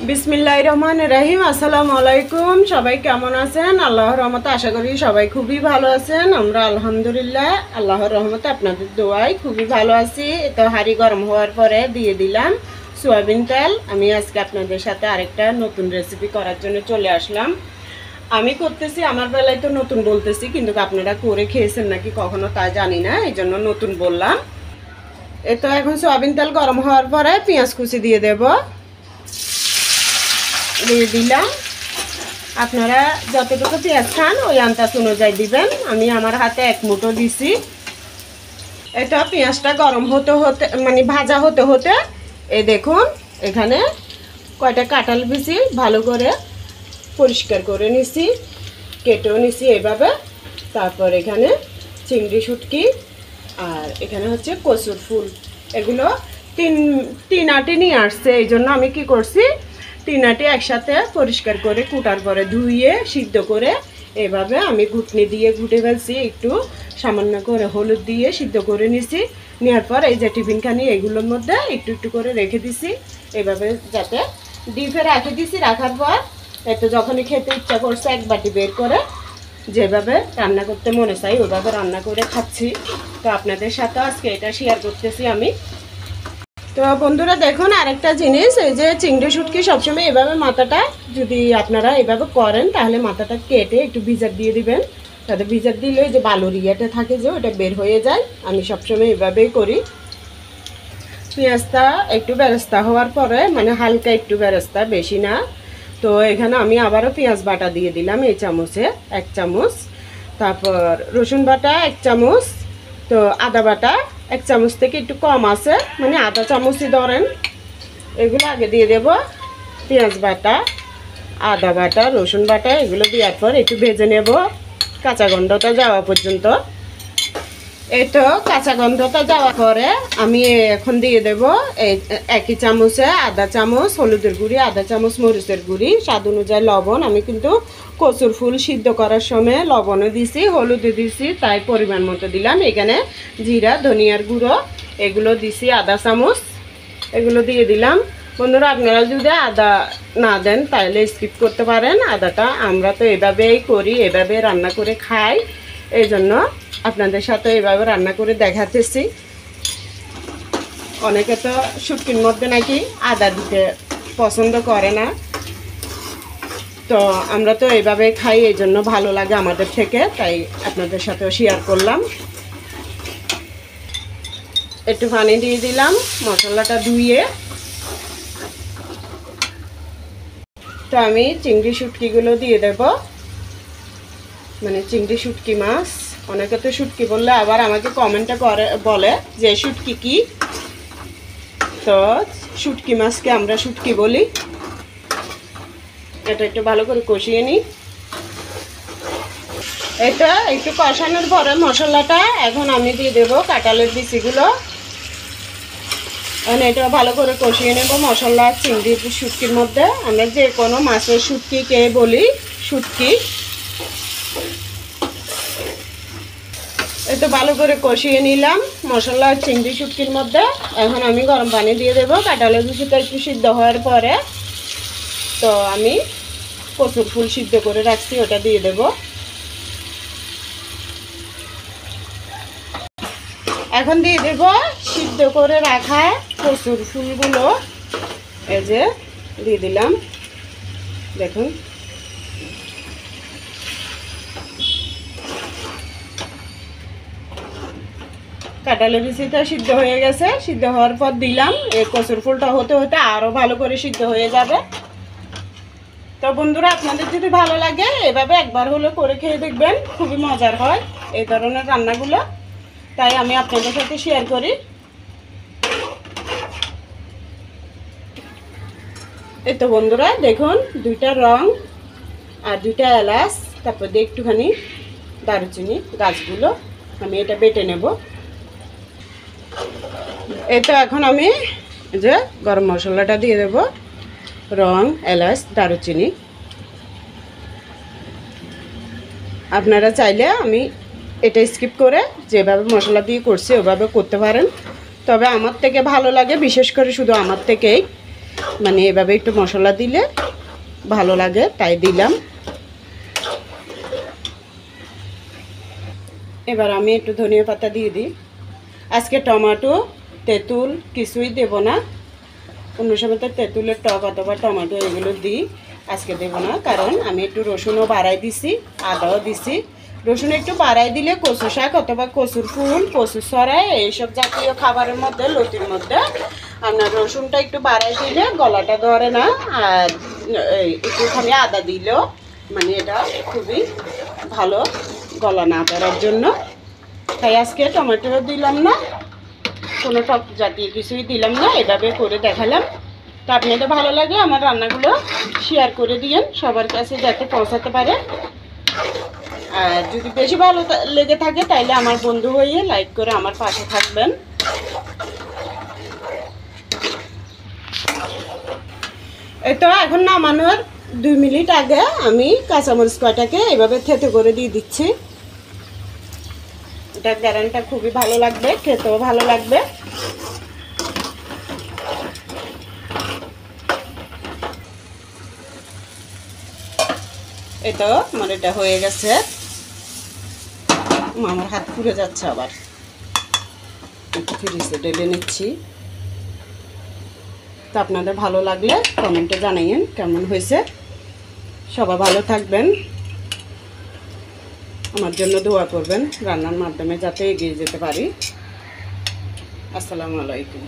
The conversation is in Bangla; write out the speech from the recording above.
বিসমিল্লাহির রহমানির রহিম। আসসালামু আলাইকুম। সবাই কেমন আছেন? আল্লাহর রহমতে আশা করি সবাই খুবই ভালো আছেন। আমরা আলহামদুলিল্লাহ আল্লাহর রহমতে আপনাদের দোয়ায় খুবই ভালো আছি। তো হাঁড়ি গরম হওয়ার পরে দিয়ে দিলাম সয়াবিন তেল। আমি আজকে আপনাদের সাথে আরেকটা নতুন রেসিপি করার জন্য চলে আসলাম। আমি করতেছি, আমার বেলায় তো নতুন বলতেছি, কিন্তু আপনারা করে খেয়েছেন নাকি কখনো তা জানি না, এই জন্য নতুন বললাম। এই তো এখন সয়াবিন তেল গরম হওয়ার পরে পেঁয়াজ কুচি দিয়ে দেব, দিয়ে দিলাম। আপনারা যতটুকু পেঁয়াজ খান ওই আন্দাজ অনুযায়ী দিবেন। আমি আমার হাতে এক মুঠো দিছি। এটা পেঁয়াজটা গরম হতে হতে মানে ভাজা হতে হতে এই দেখুন এখানে কয়টা কাঁঠাল বিচি ভালো করে পরিষ্কার করে নিছি, কেটেও নিছি এইভাবে। তারপর এখানে চিংড়ি শুটকি আর এখানে হচ্ছে কচুর ফুল, এগুলো তিন আটি নিয়ে আসছে। এই জন্য আমি কি করছি, তিন আটি একসাথে পরিষ্কার করে কুটার পরে ধুয়ে সিদ্ধ করে এভাবে আমি ঘুটনি দিয়ে ঘুটে ফেলছি, একটু সামান্য করে হলুদ দিয়ে সিদ্ধ করে নিছি। নেওয়ার পর এই যে টিফিনখানি এগুলোর মধ্যে একটু একটু করে রেখে দিছি, এভাবে যাতে ডিপে রেখে দিছি। রাখার পর একটু যখনই খেতে ইচ্ছা করছে এক বাটি বের করে যেভাবে রান্না করতে মনে চাই ওইভাবে রান্না করে খাচ্ছি। তো আপনাদের সাথে আজকে এটা শেয়ার করতেছি আমি। তো বন্ধুরা দেখুন আরেকটা জিনিস, এই যে চিংড়ি শুটকি সবসময় এভাবে মাথাটা যদি আপনারা এভাবে করেন তাহলে মাথাটা কেটে একটু ভিজার দিয়ে দিবেন, তাতে ভিজার দিলে যে বালুর ইয়েটা থাকে যে ওটা বের হয়ে যায়। আমি সবসময় এভাবেই করি। পেঁয়াজটা একটু বেরেস্তা হওয়ার পরে, মানে হালকা একটু বেরেস্তা, বেশি না। তো এখানে আমি আবারও পেঁয়াজ বাটা দিয়ে দিলাম এই চামচে 1 চামচ, তারপর রসুন বাটা 1 চামচ, তো আদা বাটা 1 চামচ থেকে একটু কম আছে, মানে আধা চামচই ধরেন। এগুলো আগে দিয়ে দেব, পেঁয়াজ বাটা, আদা বাটা, রসুন বাটা, এগুলো দেওয়ার পর একটু ভেজে নেব কাঁচা গন্ধটা যাওয়া পর্যন্ত। এই তো কাঁচা গন্ধটা যাওয়ার পরে আমি এখন দিয়ে দেব এই 1 চামচে আধা চামচ হলুদের গুঁড়ি, আধা চামচ মরিচের গুঁড়ি, স্বাদ অনুযায়ী লবণ। আমি কিন্তু কচুর ফুল সিদ্ধ করার সময় লবণও দিছি, হলুদও দিছি, তাই পরিমাণ মতো দিলাম। এখানে জিরা ধনিয়ার গুঁড়ো এগুলো দিছি আধা চামচ, এগুলো দিয়ে দিলাম। বন্ধুরা আপনারা যদি আদা না দেন তাহলে স্কিপ করতে পারেন আদাটা। আমরা তো এভাবেই করি, এভাবে রান্না করে খাই, এই জন্য আপনাদের সাথে এভাবে রান্না করে দেখাতেছি। অনেকে তো শুটকির মধ্যে নাকি আদা দিতে পছন্দ করে না, তো আমরা তো এইভাবে খাই, এই জন্য ভালো লাগে আমাদের থেকে, তাই আপনাদের সাথেও শেয়ার করলাম। একটু পানি দিয়ে দিলাম মশলাটা ধুয়ে। তো আমি চিংড়ি শুটকিগুলো দিয়ে দেব, মানে চিংড়ি শুটকি মাছ। অনেকে তো শুটকি বললে আবার আমাকে কমেন্টে করে বলে যে শুটকি কি, তো শুটকি মাছকে আমরা শুটকি বলি। এটা একটু ভালো করে কষিয়ে নিই। এটা একটু কষানোর পরে মশলাটা এখন আমি দিয়ে দেবো কাঁঠালের বিচিগুলো। এখন এটা ভালো করে কষিয়ে নেব মশলা চিংড়ি শুটকির মধ্যে। আমরা যে কোনো মাছের শুটকিকে বলি শুটকি। একটু ভালো করে কষিয়ে নিলাম মশলা চিংড়ি শুটকির মধ্যে। এখন আমি গরম পানি দিয়ে দেবো কাঁঠালের বিচিটা একটু সিদ্ধ হওয়ার পরে। তো আমি কচুর ফুল সিদ্ধ করে রাখছি, ওটা দিয়ে দেব। এখন দিয়ে দেব সিদ্ধ করে রাখা কচুর ফুলগুলো, এই যে দিয়ে দিলাম। দেখুন কাঁঠালের বিচিটা সিদ্ধ হয়ে গেছে, সিদ্ধ হওয়ার পর দিলাম। এই কচুর ফুলটা হতে হতে আরও ভালো করে সিদ্ধ হয়ে যাবে। তো বন্ধুরা আপনাদের যদি ভালো লাগে এভাবে একবার হলে করে খেয়ে দেখবেন, খুবই মজার হয় এই ধরনের রান্নাগুলো, তাই আমি আপনাদের সাথে শেয়ার করি। এই তো বন্ধুরা দেখুন 2টা রং আর 2টা এলাচ, তারপর দিয়ে একটুখানি দারুচিনি গাছগুলো আমি এটা বেটে নেব। এই তো এখন আমি যে গরম মশলাটা দিয়ে দেব, রং, এলাচ, দারুচিনি। আপনারা চাইলে আমি এটা স্কিপ করে যেভাবে মশলা দিয়ে করছি ওভাবে করতে পারেন, তবে আমার থেকে ভালো লাগে, বিশেষ করে শুধু আমার থেকেই মানে এভাবে একটু মশলা দিলে ভালো লাগে, তাই দিলাম। এবার আমি একটু ধনিয়া পাতা দিয়ে দিই। আজকে টমেটো তেঁতুল কিছুই দেব না, অন্য সময় তো তেঁতুলের টক অথবা টমেটো এগুলো দিই, আজকে দেব না। কারণ আমি একটু রসুনও বাড়াই দিছি, আদাও দিছি। রসুন একটু বাড়াই দিলে কচু শাক অথবা কচুর ফুল, কচু সরাই এইসব জাতীয় খাবারের মধ্যে, লতির মধ্যে আপনার রসুনটা একটু বাড়াই দিলে গলাটা ধরে না। আর একটুখানি আদা দিলেও মানে এটা খুবই ভালো গলা না ধরার জন্য। তাই আজকে টমেটো দিলাম না, কোনো টক জাতীয় কিছুই দিলাম না, এভাবে করে দেখালাম। তো আপনাদের ভালো লাগে আমার রান্নাগুলো শেয়ার করে দিয়েন সবার কাছে যাতে পৌঁছাতে পারে। আর যদি বেশি ভালো লেগে থাকে তাহলে আমার বন্ধু হয়ে লাইক করে আমার পাশে থাকবেন। এই তো এখন নামানোর 2 মিনিট আগে আমি কাঁচামরিচ কয়টাকে এভাবে থেতে করে দিয়ে দিচ্ছি। এটা গ্যারান্টিটা খুবই ভালো লাগবে, খেতেও ভালো লাগবে। এই তো আমার এটা হয়ে গেছে, আমার হাত পুড়ে যাচ্ছে, আবার একটু ফ্রিজে ঢেলে নিচ্ছি। তো আপনাদের ভালো লাগলে কমেন্টে জানাইয়েন কেমন হয়েছে। সবাই ভালো থাকবেন, আমার জন্য দোয়া করবেন রান্নার মাধ্যমে যাতে এগিয়ে যেতে পারি। আসসালামু আলাইকুম।